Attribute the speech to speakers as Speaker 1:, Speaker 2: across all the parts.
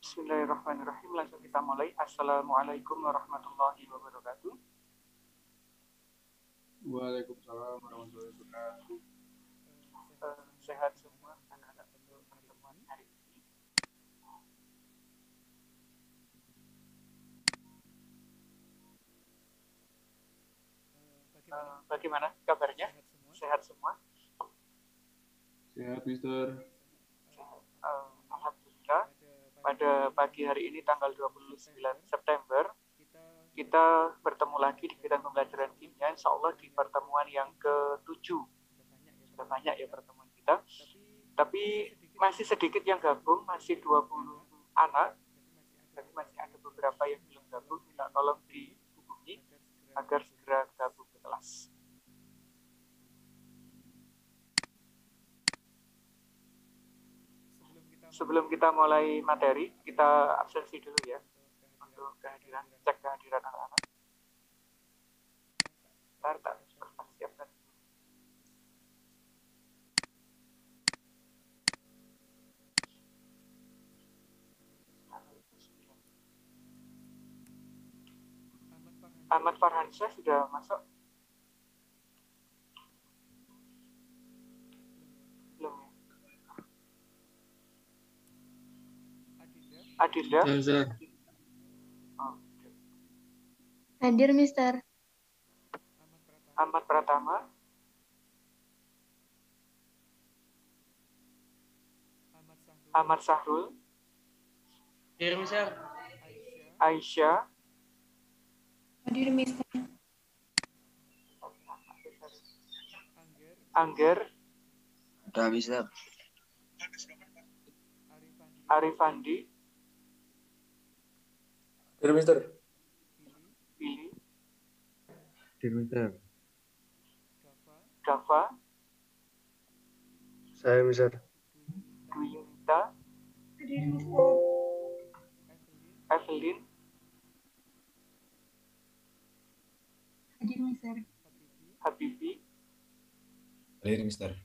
Speaker 1: Bismillahirrahmanirrahim. Langsung kita mulai. Assalamualaikum warahmatullahi wabarakatuh.
Speaker 2: Waalaikumsalam warahmatullahi wabarakatuh.
Speaker 1: Sehat semua anak-anak untuk pertemuan hari ini. Bagaimana kabarnya? Sehat semua?
Speaker 2: Sehat, Mister.
Speaker 1: Alhamdulillah. Pada pagi hari ini tanggal 29 September kita bertemu lagi di bidang pembelajaran kimia, insya Allah di pertemuan yang ke-7. Sudah banyak ya pertemuan kita, tapi masih sedikit yang gabung, masih 20 anak, jadi masih ada beberapa yang belum gabung. Minta tolong dihubungi agar segera gabung ke kelas. Sebelum kita mulai materi, kita absensi dulu ya untuk kehadiran, cek kehadiran anak-anak. Ntar tak persiapkan. Ahmad Farhansyah sudah masuk? Belum ya? Adinda?
Speaker 3: Hadir, Mister.
Speaker 1: Ahmad Pratama? Ahmad Sahrul?
Speaker 4: Hadir, Mister.
Speaker 1: Aisyah?
Speaker 3: Hadir, Mister.
Speaker 1: Angger?
Speaker 4: Udah, Mister.
Speaker 1: Arifandi?
Speaker 2: Hadir, Mister.
Speaker 1: Billy?
Speaker 2: Hadir, Mister.
Speaker 1: Dava?
Speaker 2: Saya, Mister.
Speaker 1: Dwi Yunita?
Speaker 3: Hadir, Mister.
Speaker 1: Evelyn?
Speaker 3: Hadir, Mister.
Speaker 1: Habibi?
Speaker 2: Hadir, Mister.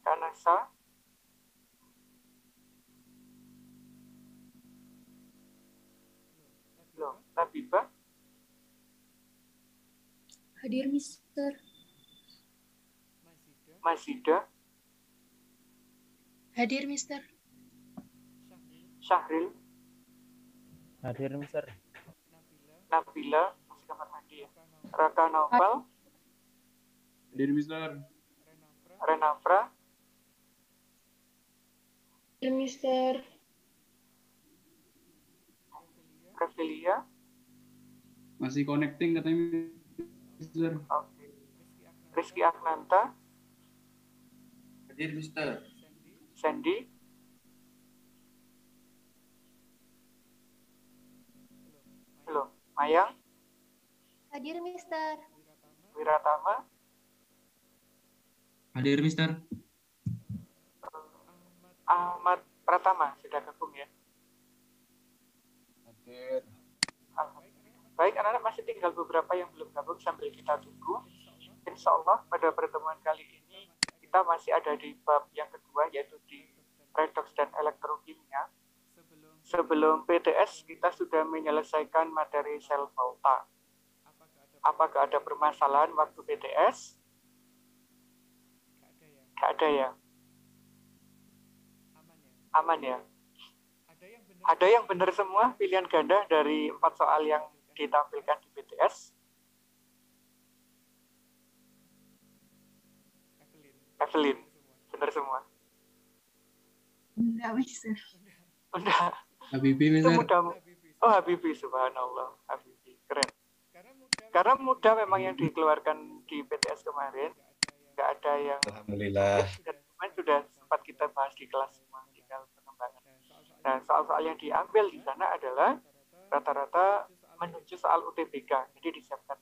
Speaker 1: Kanasa? Loh, Labibah?
Speaker 3: Hadir, Mister.
Speaker 1: Mazida?
Speaker 3: Hadir, Mister.
Speaker 1: Syahril?
Speaker 4: Hadir, Mister.
Speaker 1: Nabila? Masih kamar mandi ya? Raka Naufal?
Speaker 2: Hadir, Mister.
Speaker 1: Renafra?
Speaker 3: Hadir, Mister.
Speaker 1: Revelia?
Speaker 2: Masih connecting katanya, Mister.
Speaker 1: Oke. Rizky Agnanta?
Speaker 4: Hadir, Mister.
Speaker 1: Sandy? Halo, Mayang?
Speaker 3: Hadir, Mister.
Speaker 1: Wiratama?
Speaker 2: Hadir, Mister.
Speaker 1: Ahmad Pratama sudah gabung ya?
Speaker 2: Hadir.
Speaker 1: Baik, anak-anak masih tinggal beberapa yang belum gabung sambil kita tunggu. Insya Allah pada pertemuan kali ini kita masih ada di bab yang kedua, yaitu di redox dan elektrokimia. Sebelum PTS kita sudah menyelesaikan materi sel volta. Apakah ada permasalahan waktu PTS? Nggak ada ya? Aman ya? Ada yang benar semua pilihan ganda dari 4 soal yang ditampilkan di PTS? Evelyn, benar semua?
Speaker 3: Enggak, Mister.
Speaker 1: Udah.
Speaker 2: Habibi,
Speaker 1: Itu
Speaker 2: Mister.
Speaker 1: mudah. Oh, Habibi, subhanallah. Habibi, keren. Karena mudah memang yang dikeluarkan di PTS kemarin. Nggak ada yang...
Speaker 2: Alhamdulillah.
Speaker 1: Sudah sempat kita bahas di kelas semua, tinggal pengembangan. Nah, soal-soal yang diambil di sana adalah rata-rata menuju soal UTBK. Jadi disiapkan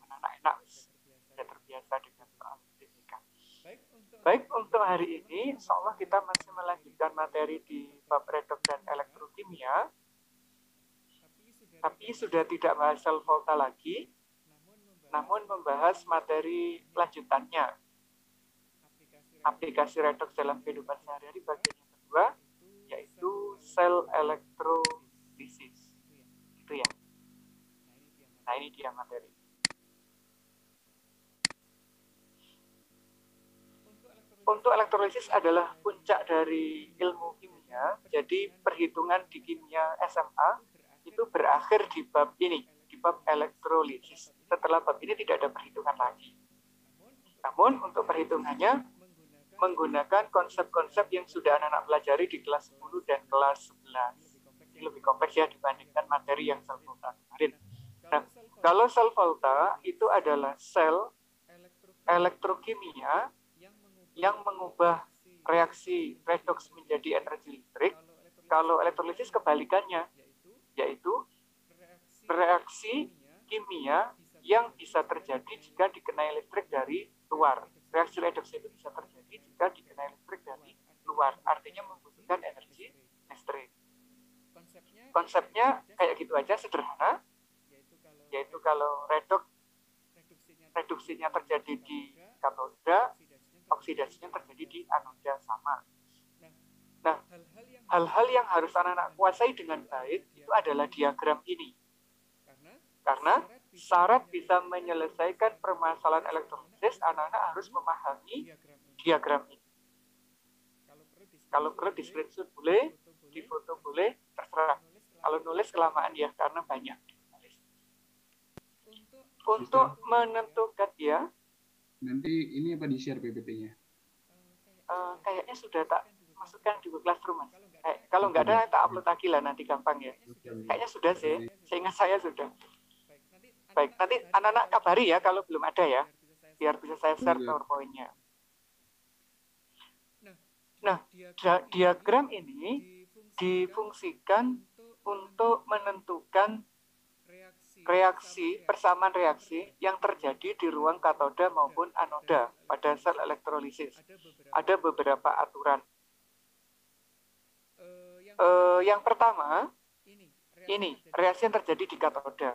Speaker 1: anak-anak sudah terbiasa dengan soal UTBK. Baik, untuk hari ini, insya Allah kita masih melanjutkan materi di bab redox dan elektrokimia, tapi sudah tidak bahas sel volta lagi, namun membahas materi lanjutannya. Aplikasi redox dalam kehidupan sehari-hari bagian yang kedua, yaitu dengan materi. Untuk elektrolisis adalah puncak dari ilmu kimia, jadi perhitungan di kimia SMA itu berakhir di bab ini, di bab elektrolisis. Setelah bab ini tidak ada perhitungan lagi. Namun untuk perhitungannya menggunakan konsep-konsep yang sudah anak-anak pelajari di kelas 10 dan kelas 11. Ini lebih kompleks ya dibandingkan materi yang sel volta kemarin. Nah, kalau sel volta itu adalah sel elektrokimia yang mengubah reaksi redoks menjadi energi listrik. Kalau elektrolisis kebalikannya, yaitu reaksi kimia yang bisa terjadi jika dikenai listrik dari luar. Reaksi redoks itu bisa terjadi jika dikenai listrik dari luar, artinya membutuhkan energi listrik. Konsepnya kayak gitu aja, sederhana, yaitu kalau reduksinya terjadi di katoda, oksidasinya terjadi di anoda sama. Nah, hal-hal yang harus anak-anak kuasai dengan baik itu adalah diagram ini. Karena syarat bisa menyelesaikan permasalahan elektrolisis, anak-anak harus memahami diagram ini. Kalau perlu di screenshot boleh, di foto boleh, terserah. Kalau nulis kelamaan ya, karena banyak. Untuk menentukan ya.
Speaker 2: Nanti ini apa di-share PPT-nya?
Speaker 1: Kayaknya sudah tak masukkan di Google Classroom, Mas. Kalau nggak ada, tak upload lagi lah, nanti gampang ya. Kayaknya sudah sih, seingat saya sudah. Baik, nanti anak-anak kabari ya kalau belum ada ya, biar bisa saya share PowerPoint-nya. Nah, diagram ini difungsikan untuk menentukan reaksi, persamaan reaksi yang terjadi di ruang katoda maupun anoda pada sel elektrolisis. Ada beberapa aturan. Yang pertama, ini reaksi yang terjadi di katoda.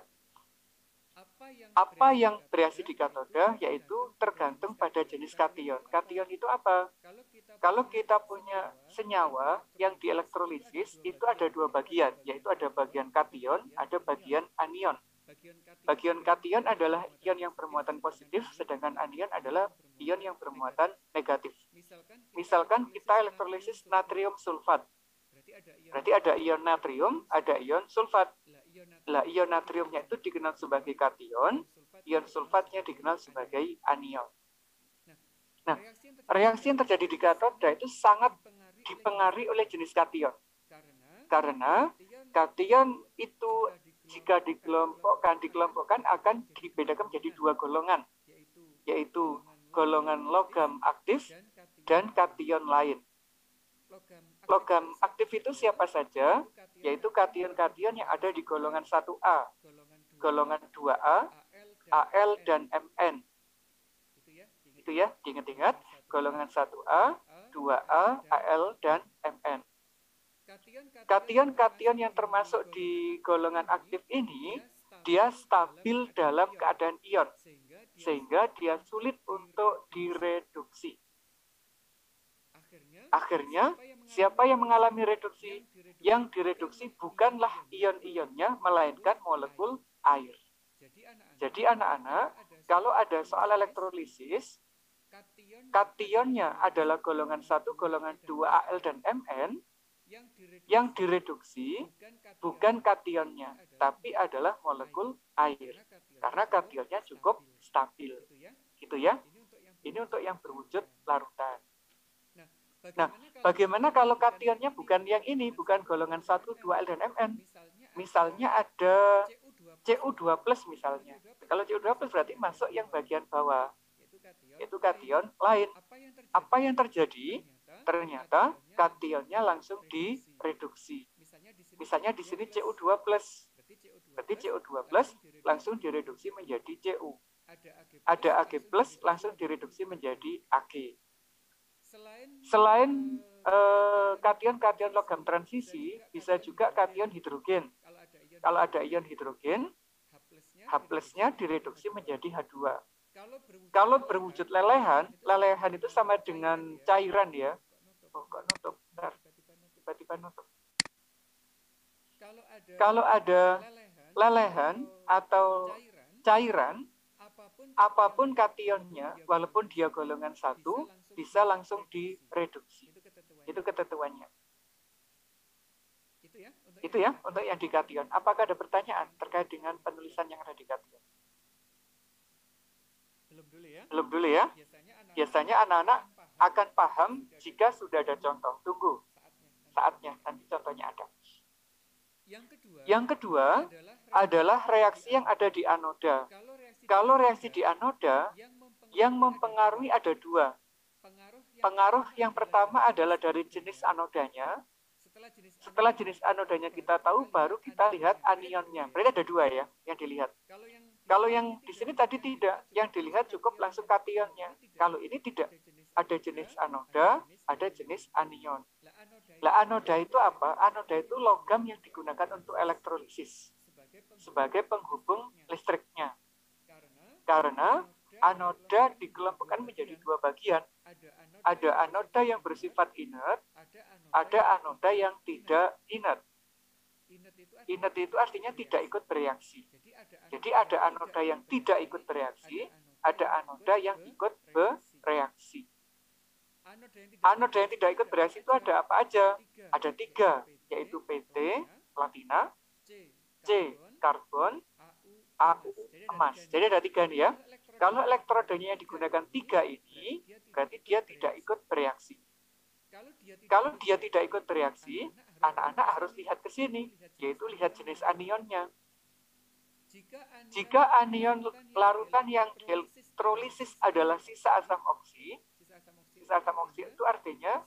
Speaker 1: Apa yang bereaksi di katoda, yaitu tergantung pada jenis kation. Kation itu apa? Kalau kita punya senyawa yang dielektrolisis, itu ada dua bagian, yaitu ada bagian kation, ada bagian anion. Bagian kation adalah ion yang bermuatan positif, sedangkan anion adalah ion yang bermuatan negatif. Misalkan kita elektrolisis natrium sulfat. Berarti ada ion natrium, ada ion sulfat. Lah, ion natriumnya itu dikenal sebagai kation, ion sulfatnya dikenal sebagai anion. Nah, reaksi yang terjadi di katoda itu sangat dipengaruhi oleh jenis kation. Karena kation itu jika dikelompokkan akan dibedakan menjadi dua golongan, yaitu golongan logam aktif dan kation lain. Logam aktif itu siapa saja? Yaitu kation-kation yang ada di golongan 1A, golongan 2A, Al, dan Mn. Itu ya, diingat-ingat, golongan 1A, 2A, Al, dan Mn. Kation-kation yang termasuk di golongan aktif ini, dia stabil dalam keadaan ion, sehingga dia sulit untuk direduksi. Akhirnya, siapa yang mengalami reduksi? Yang direduksi bukanlah ion-ionnya, melainkan molekul air. Jadi anak-anak, kalau ada soal elektrolisis, kationnya adalah golongan 1, golongan 2, Al, dan Mn, yang direduksi bukan kationnya, tapi adalah molekul air. Karena kationnya cukup stabil. Gitu ya. Ini untuk yang berwujud larutan. Nah, bagaimana kalau kationnya bukan yang ini, bukan golongan 1, 2, L, dan Mn? Misalnya ada Cu2+ misalnya. Kalau Cu2+ berarti masuk yang bagian bawah, yaitu kation lain. Apa yang terjadi? Ternyata kationnya langsung direduksi. Misalnya di sini Cu2+. Berarti Cu2+ langsung direduksi menjadi Cu. Ada Ag+, langsung direduksi menjadi Ag. Selain kation-kation logam transisi, bisa juga kation hidrogen. Kalau ada ion hidrogen, H+-nya direduksi menjadi H2. Kalau berwujud lelehan, lelehan itu sama dengan cairan ya. Oh, kok nutup? Bentar. Tiba-tiba nutup. Kalau ada lelehan atau cairan, apapun kationnya, walaupun dia golongan 1, bisa langsung direduksi. Itu ketentuannya. Itu ya, untuk yang di kation. Apakah ada pertanyaan terkait dengan penulisan yang ada di kation? Belum dulu ya. Biasanya anak-anak akan paham jika sudah ada contoh. Tunggu saatnya, nanti contohnya ada. Yang kedua adalah reaksi yang ada di anoda. Kalau reaksi di anoda, yang mempengaruhi ada dua. Pengaruh yang pertama adalah dari jenis anodanya. Setelah jenis anodanya kita tahu, baru kita lihat anionnya. Berarti ada dua ya yang dilihat. Kalau yang di sini tadi tidak, yang dilihat cukup langsung kationnya. Kalau ini tidak, ada jenis anoda, ada jenis anion. Lah anoda itu apa? Anoda itu logam yang digunakan untuk elektrolisis sebagai penghubung listriknya. Karena anoda dikelompokkan menjadi dua bagian. Ada anoda yang bersifat inert, ada anoda yang tidak inert. Inert itu artinya tidak ikut bereaksi. Jadi ada anoda yang tidak ikut bereaksi, ada anoda yang ikut bereaksi. Anoda yang tidak ikut bereaksi itu ada apa aja? Ada 3, yaitu PT, platina, C, karbon, AU, emas. Jadi ada 3 nih ya. Kalau elektrodenya yang digunakan 3 ini, berarti dia tidak ikut bereaksi. Kalau dia tidak ikut bereaksi, anak-anak harus lihat ke sini, yaitu lihat jenis anionnya. Jika anion larutan yang elektrolisis adalah sisa asam oksi, sisa asam oksi itu artinya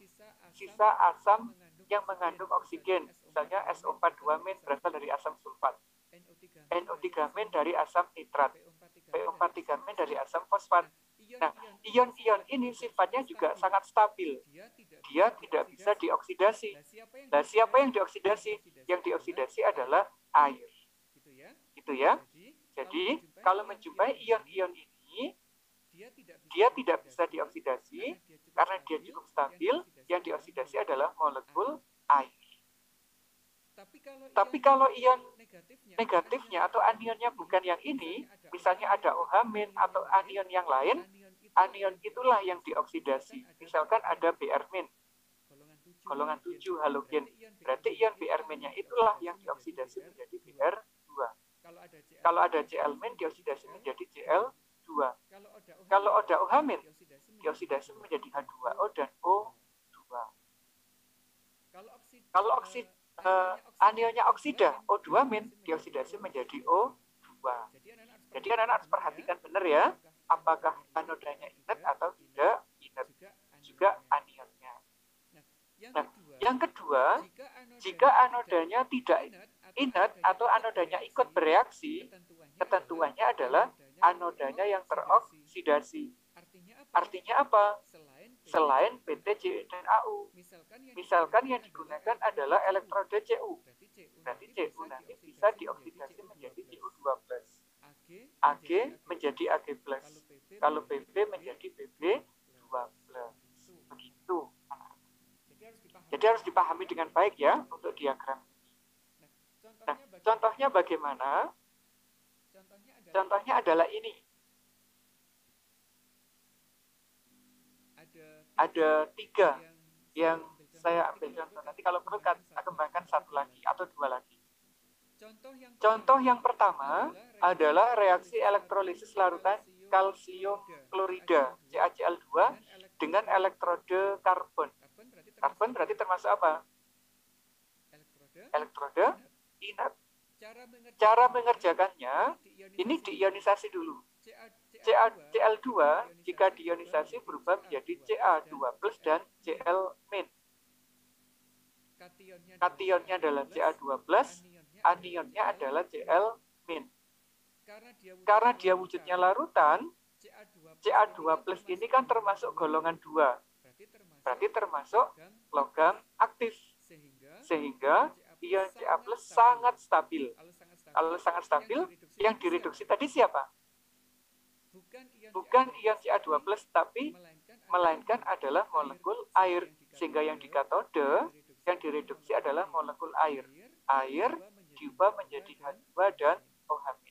Speaker 1: sisa asam yang mengandung oksigen. Misalnya SO42- berasal dari asam sulfat, NO3- dari asam nitrat, PO43- dari asam fosfat. Nah, ion-ion ini sifatnya juga sangat stabil. Dia tidak bisa dioksidasi. Nah, siapa yang dioksidasi? Yang dioksidasi adalah air. Gitu ya. Jadi, kalau menjumpai ion-ion ini, dia tidak bisa dioksidasi karena dia cukup stabil. Yang dioksidasi adalah molekul air. Tapi kalau ion negatifnya atau anionnya bukan yang ini, misalnya ada OH- atau anion yang lain, anion itulah yang dioksidasi. Misalkan ada Br-, golongan 7 halogen. Berarti ion Br-nya itulah yang dioksidasi menjadi Br2. Kalau ada Cl- dioksidasi menjadi Cl2. Kalau ada OH- dioksidasi menjadi H2O dan O2. Kalau anionnya oksida, O2- dioksidasi menjadi O2. Jadi anak-anak harus perhatikan benar ya, apakah anodanya inert atau tidak inert. Juga anionnya. Nah, yang kedua, jika anodanya tidak inert atau anodanya ikut bereaksi, ketentuannya adalah anodanya yang teroksidasi. Artinya apa? Selain PT, C, dan AU. Misalkan yang digunakan adalah elektroda Cu. Berarti Cu nanti bisa dioksidasi menjadi Cu2+. Ag menjadi Ag+. Kalau Bb menjadi Bb2+. Begitu. Jadi harus dipahami dengan baik ya untuk diagram ini. Nah, contohnya bagaimana? Contohnya adalah ini. Ada 3 yang saya ambil contoh. Nanti kalau perlu kita kembangkan 1 lagi atau 2 lagi. Contoh yang pertama adalah reaksi elektrolisis larutan kalsium klorida CaCl2 dengan elektroda karbon. Karbon berarti termasuk apa? Elektroda inert. Cara mengerjakannya, ini diionisasi dulu. Cl2 jika diionisasi berubah menjadi Ca2+ dan Cl-. Kationnya adalah Ca2+, anionnya adalah Cl-. Karena dia wujudnya larutan, Ca2+ ini kan termasuk golongan 2. Berarti termasuk logam aktif. Sehingga ion Ca+ sangat stabil. Kalau sangat stabil, yang direduksi tadi siapa? Bukan ion Ca2+, tapi melainkan adalah molekul air. Sehingga yang di katode, yang direduksi adalah molekul air. Air diubah menjadi H2 dan OH-.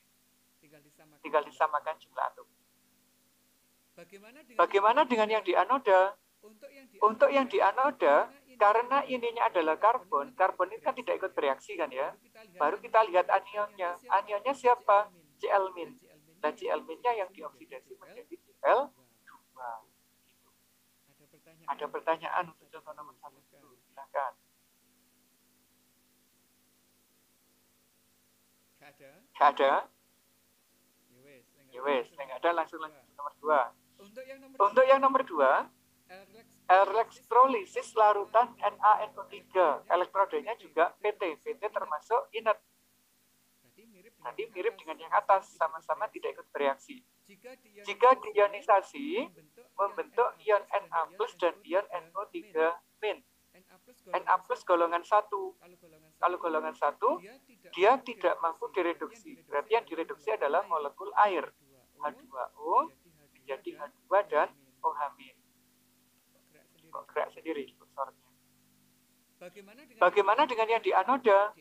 Speaker 1: tinggal disamakan jumlah atom. Bagaimana dengan yang di anoda? Untuk yang di anoda, karena ininya adalah karbon, karbon ini kan tidak ikut bereaksi kan ya. Baru kita lihat anionnya. Anionnya siapa? Cl-. Nah, Cl-nya yang dioksidasi menjadi Cl2. Gitu. Ada pertanyaan untuk contoh nomor 1 dulu, silakan. Nggak ada? Ya wes, nggak ada, langsung lanjut nomor 2. Untuk yang nomor 2, elektrolisis larutan NaNO3. Elektrodenya juga PT. PT termasuk inert. Nanti mirip dengan yang atas, sama-sama tidak ikut bereaksi. Jika diionisasi, membentuk ion Na+ dan ion NO3-. Na+ golongan 1. Kalau golongan 1, dia tidak mampu direduksi. Berarti yang direduksi adalah molekul air. H2O menjadi H2 dan OH-. Kok gerak sendiri kursornya. Bagaimana dengan yang di anoda?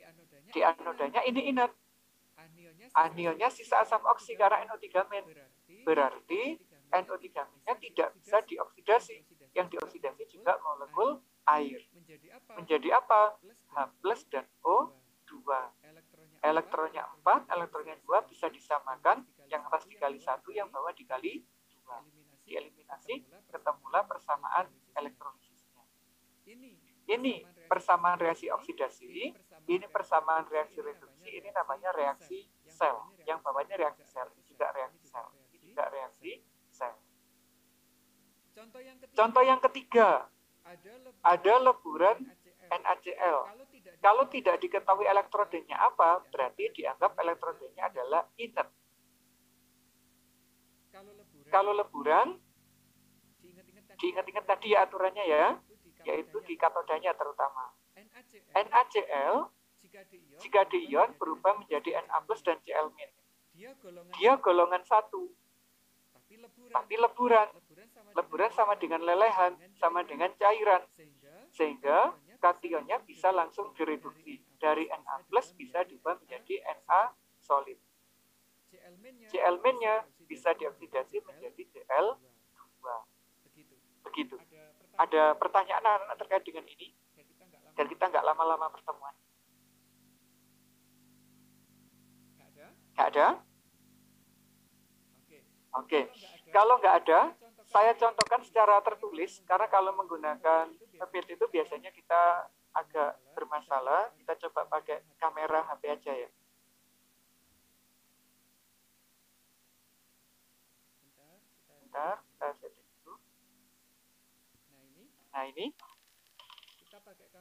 Speaker 1: Di anodanya ini inert. Anionnya sisa asam oksi karena NO3-. Berarti NO3-nya tidak bisa dioksidasi. Yang dioksidasi juga molekul air. Menjadi apa? H+ dan O2. Elektronnya 4, elektronnya 2 bisa disamakan. Yang atas dikali 1, yang bawah dikali 2. Dieliminasi, ketemulah persamaan elektrolisisnya. Ini persamaan reaksi oksidasi, ini persamaan reaksi reduksi, ini namanya reaksi sel. Yang bawahnya reaksi sel, ini juga reaksi sel. Ini juga reaksi sel. Contoh yang ketiga, ada leburan NaCl. Kalau tidak diketahui elektrodenya apa, berarti dianggap elektrodenya adalah inert. Kalau leburan, diingat-ingat tadi ya aturannya ya, yaitu di katodanya terutama. NaCl, jika diion berubah menjadi Na+ dan Cl-. Dia golongan 1. Tapi leburan. Leburan sama dengan lelehan, sama dengan cairan. Sehingga kationnya bisa langsung direduksi. Dari Na+ bisa diubah menjadi Na solid. Cl-nya bisa dioksidasi menjadi Cl2. Begitu. Ada pertanyaan anak-anak terkait dengan ini? Dan kita nggak lama-lama pertemuan. Nggak ada? Oke. Kalau nggak ada, saya contohkan secara tertulis. Karena kalau menggunakan PPT itu biasanya kita agak bermasalah. Kita coba pakai kamera HP aja ya. Bentar, kita setting dulu. Nah ini,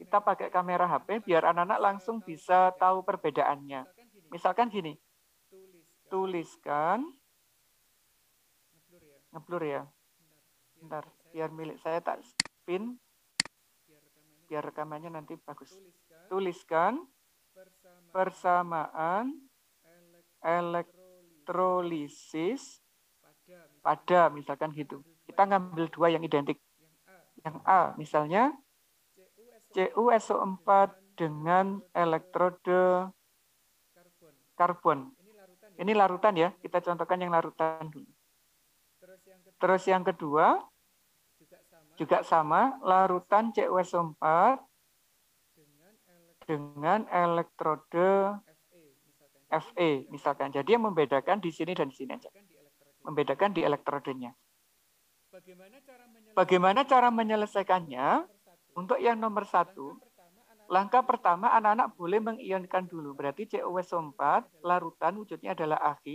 Speaker 1: kita pakai kamera HP biar anak-anak langsung bisa tahu perbedaannya. Misalkan gini, tuliskan, ngeblur ya. Bentar, biar milik saya tak spin, biar rekamannya nanti bagus. Tuliskan persamaan elektrolisis pada, misalkan gitu. Kita ngambil 2 yang identik. Yang A, misalnya CuSO4 dengan elektrode karbon. Ini larutan ya, kita contohkan yang larutan dulu. Terus yang kedua, juga sama, larutan CuSO4 dengan elektrode Fe, misalkan. Jadi yang membedakan di sini dan di sini aja. Membedakan di elektrodenya. Bagaimana cara menyelesaikannya? Untuk yang nomor 1, langkah pertama anak-anak boleh mengionkan dulu. Berarti CuSO4 larutan wujudnya adalah Ag.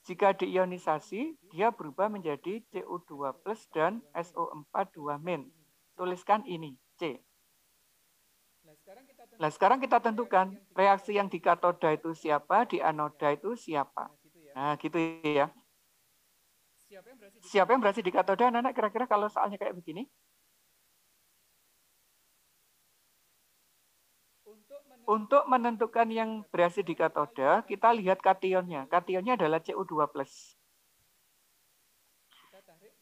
Speaker 1: Jika diionisasi, dia berubah menjadi Cu2+ dan SO4 2-. Tuliskan ini, C. Nah, sekarang kita tentukan reaksi yang di katoda itu siapa, di anoda itu siapa. Nah, gitu ya. Siapa yang berhasil di katoda, anak-anak kira-kira kalau soalnya kayak begini? Untuk menentukan yang berhasil di katoda, kita lihat kationnya. Kationnya adalah Cu2+.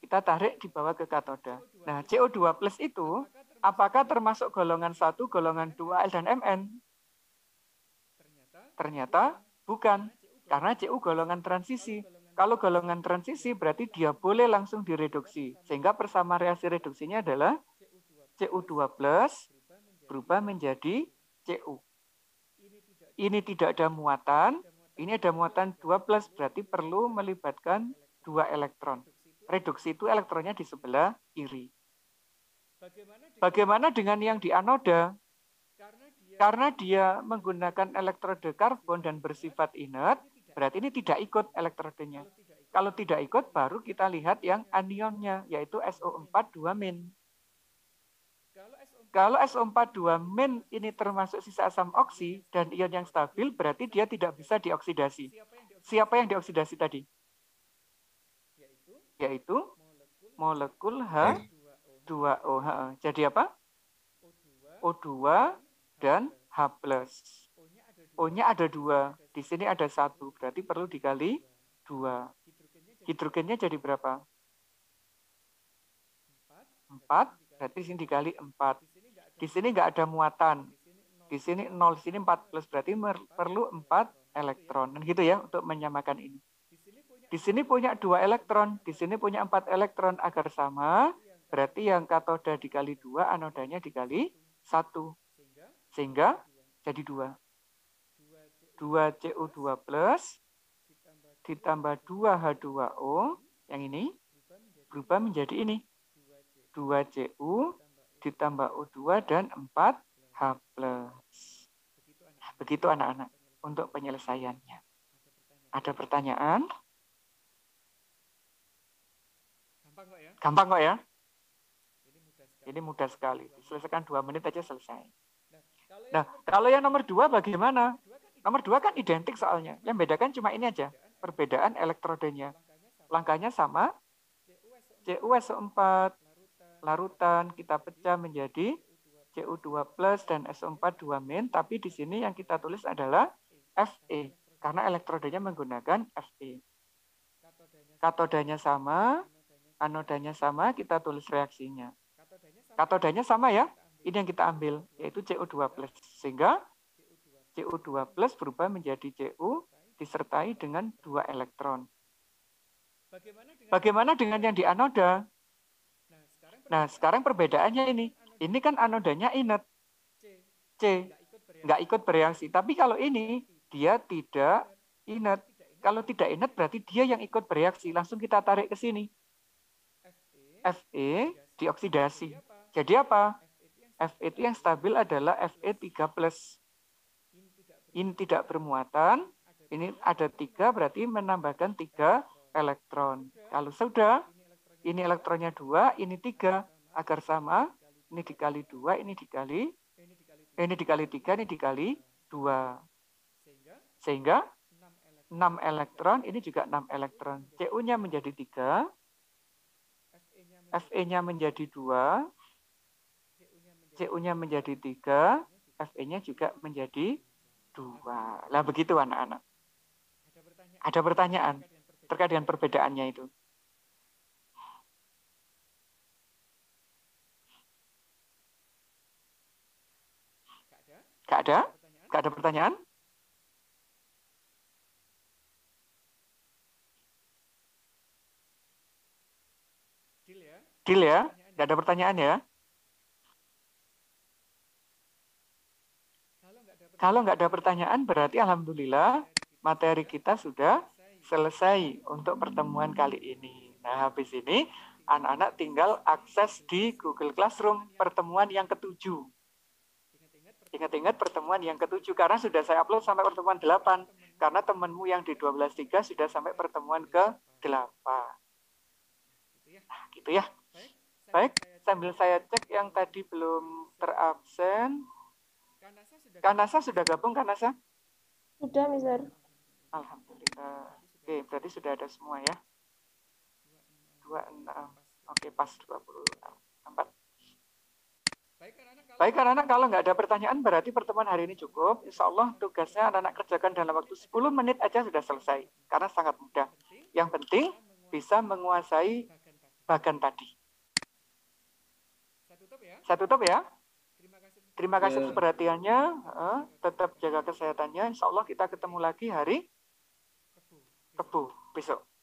Speaker 1: Kita tarik di bawah ke katoda. Nah, Cu2+ itu apakah termasuk golongan 1, golongan 2, L dan Mn? Ternyata bukan. Karena CU golongan transisi. Kalau golongan transisi berarti dia boleh langsung direduksi. Sehingga persama reaksi reduksinya adalah CU2 plus berubah menjadi CU. Ini tidak ada muatan, ini ada muatan 2 plus, berarti perlu melibatkan 2 elektron. Reduksi itu elektronnya di sebelah kiri. Bagaimana dengan yang di anoda? Karena dia menggunakan elektrode karbon dan bersifat inert, berarti ini tidak ikut elektrodenya. Kalau tidak ikut, baru kita lihat yang anionnya, yaitu SO4 2-. Kalau SO4 2- ini termasuk sisa asam oksi dan ion yang stabil, berarti dia tidak bisa dioksidasi. Siapa yang dioksidasi tadi? Yaitu molekul H2O. Jadi apa? O2 dan H+. O-nya ada 2, di sini ada 1, berarti perlu dikali 2. Hidrogennya jadi berapa? 4, berarti di sini dikali 4. Di sini nggak ada muatan. Di sini 0, di sini 4 plus, berarti perlu 4 elektron. Dan gitu ya, untuk menyamakan ini. Di sini punya 2 elektron, di sini punya 4 elektron agar sama, berarti yang katoda dikali 2, anodanya dikali 1. Sehingga jadi 2. 2 CU2 plus ditambah 2 H2O, yang ini berubah menjadi ini. 2 CU ditambah O2 dan 4 H+. Begitu anak-anak untuk penyelesaiannya. Ada pertanyaan? Gampang kok ya? Ini mudah sekali. Diselesaikan 2 menit aja selesai. Nah, kalau yang nomor 2 bagaimana? Nomor 2 kan identik soalnya. Yang bedakan cuma ini aja. Perbedaan elektrodenya. Langkahnya sama. CuSO4 larutan kita pecah menjadi CU2 plus dan SO4 2-, tapi di sini yang kita tulis adalah Fe. Karena elektrodenya menggunakan Fe. Katodanya sama, anodanya sama, kita tulis reaksinya. Katodanya sama ya. Ini yang kita ambil, yaitu CU2 plus. Sehingga CU2 plus berubah menjadi CU disertai dengan 2 elektron. Bagaimana dengan yang di anoda? Nah, sekarang perbedaannya ini. Ini kan anodanya inert. C. Nggak ikut bereaksi. Tapi kalau ini, dia tidak inert. Kalau tidak inert berarti dia yang ikut bereaksi. Langsung kita tarik ke sini. Fe dioksidasi. Jadi apa? Fe itu yang stabil adalah Fe3+. Ini tidak bermuatan. Ini ada 3, berarti menambahkan 3 elektron. Kalau sudah, ini elektronnya 2, ini 3. Agar sama, ini dikali 2, ini dikali 3, ini dikali 2. Sehingga 6 elektron, ini juga 6 elektron. Cu-nya menjadi 3, Fe-nya menjadi 2, Cu-nya menjadi 3, Fe-nya juga menjadi 2. Lah begitu anak-anak. Ada pertanyaan terkait dengan perbedaannya itu? Gak ada? Gak ada pertanyaan? Deal ya? Gak ada pertanyaan ya? Kalau nggak ada pertanyaan, berarti alhamdulillah materi kita sudah selesai untuk pertemuan kali ini. Nah, habis ini anak-anak tinggal akses di Google Classroom pertemuan yang ke-7. Ingat-ingat pertemuan yang ke-7, karena sudah saya upload sampai pertemuan 8. Karena temanmu yang di 12.3 sudah sampai pertemuan ke-8. Nah, gitu ya. Baik, sambil saya cek yang tadi belum terabsen. Kanasa sudah gabung, Kanasa?
Speaker 3: Sudah, Mister.
Speaker 1: Alhamdulillah. Oke, berarti sudah ada semua ya. 26. Oke, pas 24. Baik, anak-anak, kalau nggak ada pertanyaan berarti pertemuan hari ini cukup. Insya Allah tugasnya anak-anak kerjakan dalam waktu 10 menit aja sudah selesai. Karena sangat mudah. Yang penting bisa menguasai bagan tadi. Saya tutup ya. Terima kasih atas perhatiannya. Tetap jaga kesehatannya. Insya Allah kita ketemu lagi hari Rebu besok.